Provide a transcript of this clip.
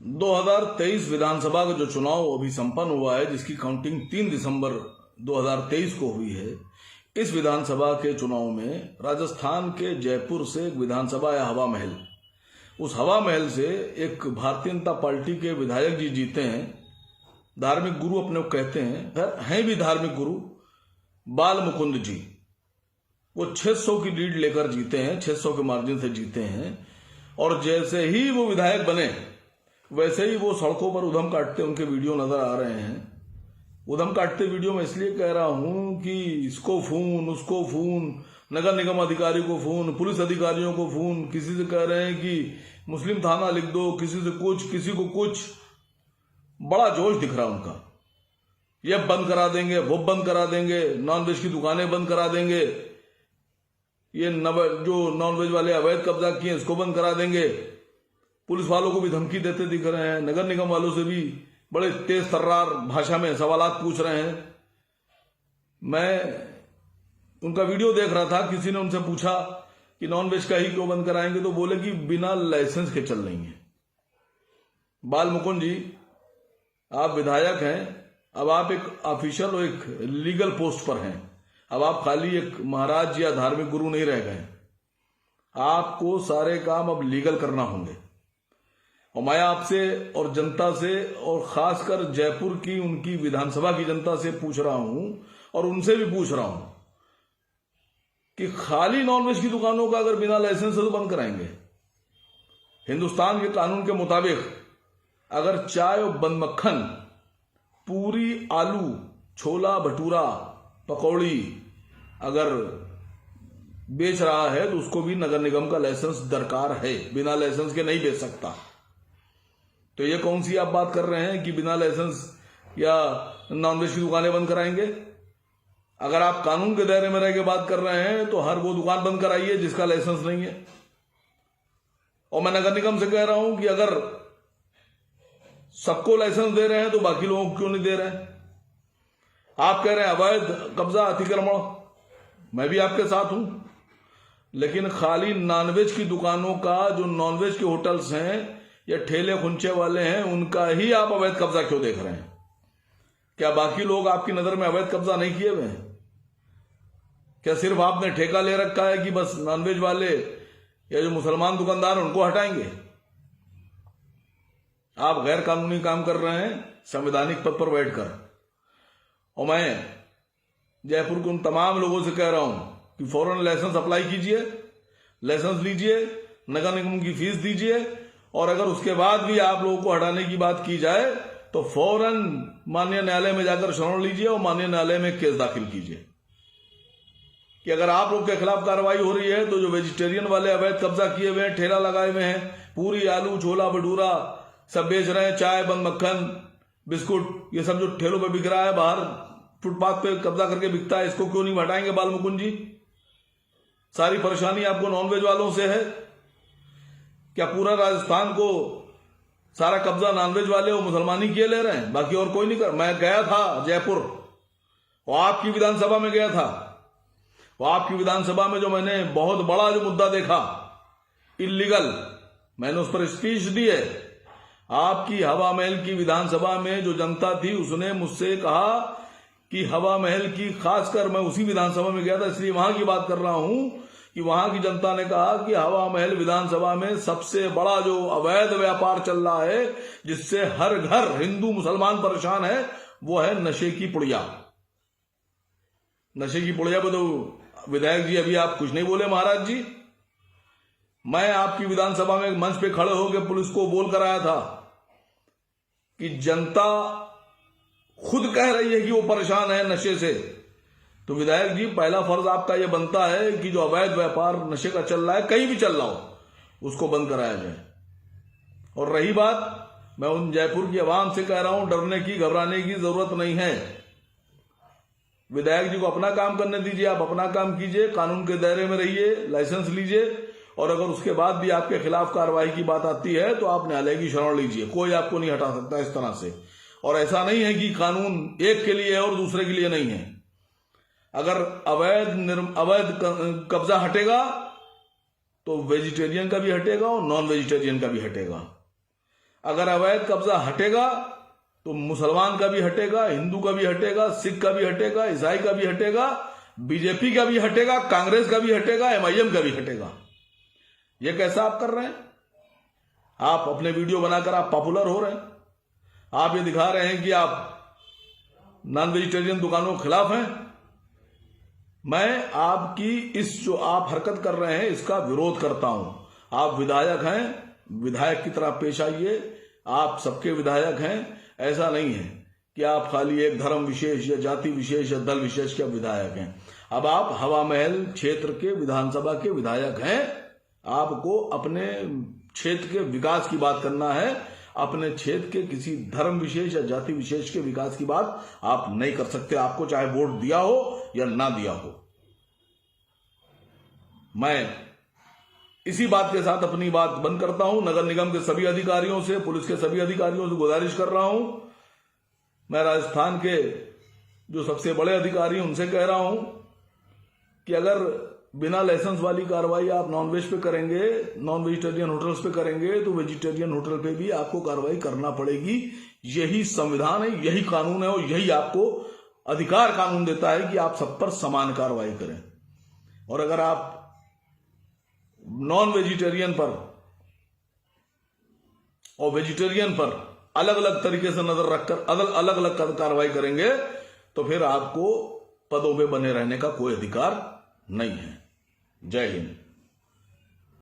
2023 विधानसभा का जो चुनाव अभी संपन्न हुआ है, जिसकी काउंटिंग 3 दिसंबर 2023 को हुई है, इस विधानसभा के चुनाव में राजस्थान के जयपुर से एक विधानसभा है हवा महल। उस हवा महल से एक भारतीय जनता पार्टी के विधायक जी जीते हैं। धार्मिक गुरु अपने को कहते हैं भी धार्मिक गुरु, बाल मुकुंद जी। वो 600 की लीड लेकर जीते हैं, 600 के मार्जिन से जीते हैं। और जैसे ही वो विधायक बने वैसे ही वो सड़कों पर उधम काटते उनके वीडियो नजर आ रहे हैं। उधम काटते वीडियो में इसलिए कह रहा हूं कि इसको फोन, उसको फोन, नगर निगम अधिकारी को फोन, पुलिस अधिकारियों को फोन, किसी से कह रहे हैं कि मुस्लिम थाना लिख दो, किसी से कुछ, किसी को कुछ। बड़ा जोश दिख रहा उनका। ये बंद करा देंगे, वो बंद करा देंगे, नॉनवेज की दुकानें बंद करा देंगे, ये जो नॉनवेज वाले अवैध कब्जा किए इसको बंद करा देंगे। पुलिस वालों को भी धमकी देते दिख रहे हैं, नगर निगम वालों से भी बड़े तेज तर्रार भाषा में सवालात पूछ रहे हैं। मैं उनका वीडियो देख रहा था, किसी ने उनसे पूछा कि नॉनवेज का ही क्यों बंद कराएंगे, तो बोले कि बिना लाइसेंस के चल रही है। बाल मुकुंद जी, आप विधायक हैं, अब आप एक ऑफिशियल और एक लीगल पोस्ट पर हैं। अब आप खाली एक महाराज या धार्मिक गुरु नहीं रह गए। आपको सारे काम अब लीगल करना होंगे। और मैं आपसे और जनता से और खासकर जयपुर की उनकी विधानसभा की जनता से पूछ रहा हूं और उनसे भी पूछ रहा हूं कि खाली नॉनवेज की दुकानों का अगर बिना लाइसेंस से तो बंद कराएंगे। हिंदुस्तान के कानून के मुताबिक अगर चाय और बंद मक्खन, पूरी, आलू, छोला भटूरा, पकौड़ी अगर बेच रहा है तो उसको भी नगर निगम का लाइसेंस दरकार है। बिना लाइसेंस के नहीं बेच सकता। तो ये कौन सी आप बात कर रहे हैं कि बिना लाइसेंस या नॉनवेज की दुकानें बंद कराएंगे? अगर आप कानून के दायरे में रह के बात कर रहे हैं तो हर वो दुकान बंद कराइए जिसका लाइसेंस नहीं है। और मैं नगर निगम से कह रहा हूं कि अगर सबको लाइसेंस दे रहे हैं तो बाकी लोगों को क्यों नहीं दे रहे हैं? आप कह रहे हैं अवैध कब्जा, अतिक्रमण, मैं भी आपके साथ हूं, लेकिन खाली नॉनवेज की दुकानों का, जो नॉनवेज के होटल्स हैं या ठेले खुंचे वाले हैं, उनका ही आप अवैध कब्जा क्यों देख रहे हैं? क्या बाकी लोग आपकी नजर में अवैध कब्जा नहीं किए हुए हैं? क्या सिर्फ आपने ठेका ले रखा है कि बस नॉनवेज वाले या जो मुसलमान दुकानदार उनको हटाएंगे? आप गैर कानूनी काम कर रहे हैं संवैधानिक पद पर बैठकर। और मैं जयपुर के उन तमाम लोगों से कह रहा हूं कि फौरन लाइसेंस अप्लाई कीजिए, लाइसेंस लीजिए, नगर निगम की फीस दीजिए, और अगर उसके बाद भी आप लोगों को हटाने की बात की जाए तो फौरन माननीय न्यायालय में जाकर शरण लीजिए और माननीय न्यायालय में केस दाखिल कीजिए कि अगर आप लोग के खिलाफ कार्रवाई हो रही है तो जो वेजिटेरियन वाले अवैध कब्जा किए हुए हैं, ठेला लगाए हुए हैं, पूरी, आलू, छोला भटूरा सब बेच रहे हैं, चाय, बंद मक्खन, बिस्कुट, ये सब जो ठेलों पर बिक रहा है, बाहर फुटपाथ पे कब्जा करके बिकता है, इसको क्यों नहीं हटाएंगे बाल मुकुंद जी? सारी परेशानी आपको नॉनवेज वालों से है क्या? पूरा राजस्थान को सारा कब्जा नॉनवेज वाले और मुसलमानी किए ले रहे हैं, बाकी और कोई नहीं कर। मैं गया था जयपुर, वो आपकी विधानसभा में गया था। वो आपकी विधानसभा में जो मैंने बहुत बड़ा जो मुद्दा देखा, इलीगल, मैंने उस पर स्पीच दी है। आपकी हवा महल की विधानसभा में जो जनता थी उसने मुझसे कहा कि हवा महल की, खासकर मैं उसी विधानसभा में गया था इसलिए वहां की बात कर रहा हूं, कि वहां की जनता ने कहा कि हवा महल विधानसभा में सबसे बड़ा जो अवैध व्यापार चल रहा है, जिससे हर घर हिंदू मुसलमान परेशान है, वो है नशे की पुड़िया। नशे की पुड़िया पे तो विधायक जी अभी आप कुछ नहीं बोले महाराज जी। मैं आपकी विधानसभा में मंच पे खड़े होकर पुलिस को बोल कर आया था कि जनता खुद कह रही है कि वो परेशान है नशे से। तो विधायक जी, पहला फर्ज आपका यह बनता है कि जो अवैध व्यापार नशे का चल रहा है, कहीं भी चल रहा हो, उसको बंद कराया जाए। और रही बात, मैं उन जयपुर की आवाम से कह रहा हूं, डरने की, घबराने की जरूरत नहीं है। विधायक जी को अपना काम करने दीजिए, आप अपना काम कीजिए, कानून के दायरे में रहिए, लाइसेंस लीजिए, और अगर उसके बाद भी आपके खिलाफ कार्रवाई की बात आती है तो आप न्यायालय की शरण लीजिए। कोई आपको नहीं हटा सकता इस तरह से। और ऐसा नहीं है कि कानून एक के लिए है और दूसरे के लिए नहीं है। अगर अवैध कब्जा हटेगा तो वेजिटेरियन का भी हटेगा और नॉन वेजिटेरियन का भी हटेगा। अगर अवैध कब्जा हटेगा तो मुसलमान का भी हटेगा, हिंदू का भी हटेगा, सिख का भी हटेगा, ईसाई का भी हटेगा, बीजेपी का भी हटेगा, कांग्रेस का भी हटेगा, एमआईएम का भी हटेगा। ये कैसा आप कर रहे हैं? आप अपने वीडियो बनाकर आप पॉपुलर हो रहे हैं। आप ये दिखा रहे हैं कि आप नॉन वेजिटेरियन दुकानों के खिलाफ हैं। मैं आपकी इस जो आप हरकत कर रहे हैं इसका विरोध करता हूं। आप विधायक हैं, विधायक की तरह पेश आइए। आप सबके विधायक हैं। ऐसा नहीं है कि आप खाली एक धर्म विशेष या जाति विशेष या दल विशेष के विधायक हैं। अब आप हवा महल क्षेत्र के विधानसभा के विधायक हैं। आपको अपने क्षेत्र के विकास की बात करना है। अपने क्षेत्र के किसी धर्म विशेष या जाति विशेष के विकास की बात आप नहीं कर सकते, आपको चाहे वोट दिया हो या ना दिया हो। मैं इसी बात के साथ अपनी बात बंद करता हूं। नगर निगम के सभी अधिकारियों से, पुलिस के सभी अधिकारियों से गुजारिश कर रहा हूं। मैं राजस्थान के जो सबसे बड़े अधिकारी हैं उनसे कह रहा हूं कि अगर बिना लाइसेंस वाली कार्रवाई आप नॉनवेज पे करेंगे, नॉन वेजिटेरियन होटल्स पे करेंगे, तो वेजिटेरियन होटल पे भी आपको कार्रवाई करना पड़ेगी। यही संविधान है, यही कानून है और यही आपको अधिकार कानून देता है कि आप सब पर समान कार्रवाई करें। और अगर आप नॉन वेजिटेरियन पर और वेजिटेरियन पर अलग अलग तरीके से नजर रखकर अलग अलग कार्रवाई करेंगे तो फिर आपको पदों पे बने रहने का कोई अधिकार नहीं है। जय हिंद।